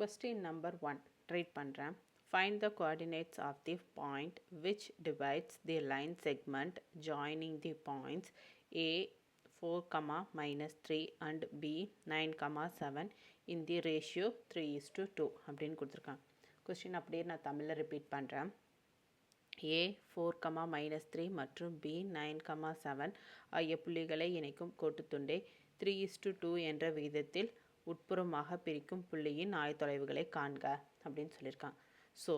Question number 1 treat பண்ணுறேன். Find the coordinates of the point which divides the line segment joining the points A 4, -3 and B 9, 7 in the ratio 3:2 அப்படின்னு கொடுத்துருக்காங்க. Question அப்படியே நான் தமிழில் repeat பண்ணுறேன். A 4, -3 மற்றும் B 9, 7 ஆகிய புள்ளிகளை இணைக்கும் கோட்டுத்துண்டை 3:2 என்ற விகிதத்தில் உட்புறமாக பிரிக்கும் புள்ளியின் ஆயத்தொலைவுகளை காண்க அப்படின்னு சொல்லியிருக்காங்க. ஸோ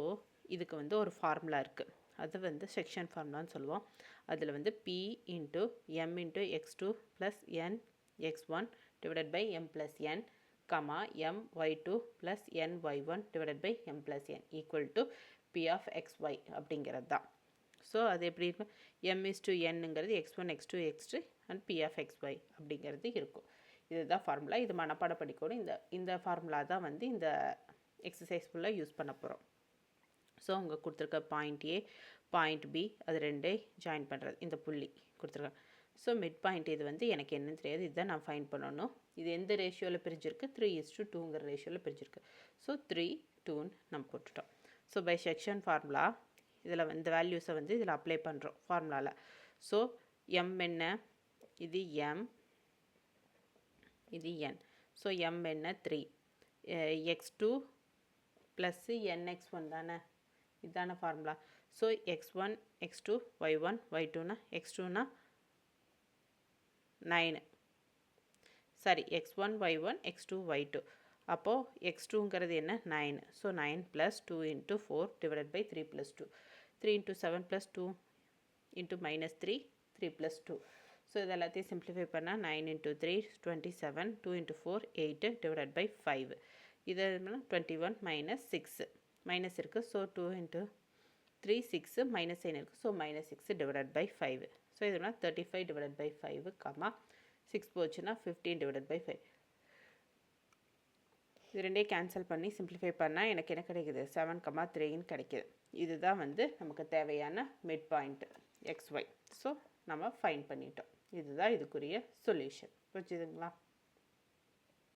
இதுக்கு வந்து ஒரு ஃபார்முலா இருக்குது. அது வந்து செக்ஷன் ஃபார்முலான்னு சொல்லுவோம். அதில் வந்து P into M into x2 plus N x1 divided by M plus N comma M y2 plus N y1 divided by M plus N equal to P of xy அப்படிங்கிறது தான். So அது எப்படி இருக்கும்? M/Nங்கிறது x1 x2 x3 and P of xy அப்படிங்கிறது இருக்கும். இதுதான் formula. இது மனப்பாடம் பண்ணிக்கணும். இந்த ஃபார்முலா தான் வந்து இந்த எக்ஸசைஸ் ஃபுல்லாக யூஸ் பண்ண போகிறோம். ஸோ அவங்க கொடுத்துருக்க பாயிண்ட் ஏ பாயிண்ட் பி அது ரெண்டே ஜாயின் பண்ணுறது இந்த புள்ளி கொடுத்துருக்காங்க. ஸோ மிட் பாயிண்ட் இது வந்து எனக்கு என்னன்னு தெரியாது. இதுதான் நான் ஃபைண்ட் பண்ணணும். இது எந்த ரேஷியோவில் பிரிஞ்சிருக்கு? 3:2ங்கிற ரேஷியோவில் பிரிஞ்சிருக்கு. ஸோ 3:2ன்னு நம்ம போட்டுட்டோம். ஸோ பை செக்ஷன் ஃபார்முலா இதில் இந்த வேல்யூஸை வந்து இதில் அப்ளை பண்ணுறோம் ஃபார்முலாவில். ஸோ எம் என்ன? இது எம், இது n. ஸோ m என்ன? 3. x2 ப்ளஸ் nx1 தானே, இதுதானே formula. So x1 x2 y1 y2னா x2னா 9, sorry x1 y1 x2 y2. அப்போது x2ங்கிறது என்ன? 9. So 9 plus 2 into 4 divided by 3 plus 2. 3 into 7 plus 2 into -3 3 plus 2. So இது எல்லாத்தையும் சிம்பிளிஃபை பண்ணால் 9 இன்ட்டு 3 27, 2 இன்ட்டு 4 8 டிவைடட் பை 5. இது 21 மைனஸ் 6 மைனஸ் இருக்குது. ஸோ 2 இன்ட்டு 3 6 மைனஸ் சைன் இருக்குது. So -6 divided by 5. ஸோ இதுனா 35 டிவைடட் பை 5 கமா 6 போச்சுன்னா 15 டிவைடட் பை 5. இது ரெண்டே கேன்சல் பண்ணி சிம்பிளிஃபை பண்ணால் எனக்கு என்ன கிடைக்குது? 7, 3ன்னு கிடைக்கிது. இதுதான் வந்து நமக்கு தேவையான மிட் பாயிண்ட் XY. ஸோ நம்ம ஃபைண்ட் பண்ணிட்டோம். இதுதான் இதுக்குரிய சொல்யூஷன். புரிஞ்சுதுங்களா?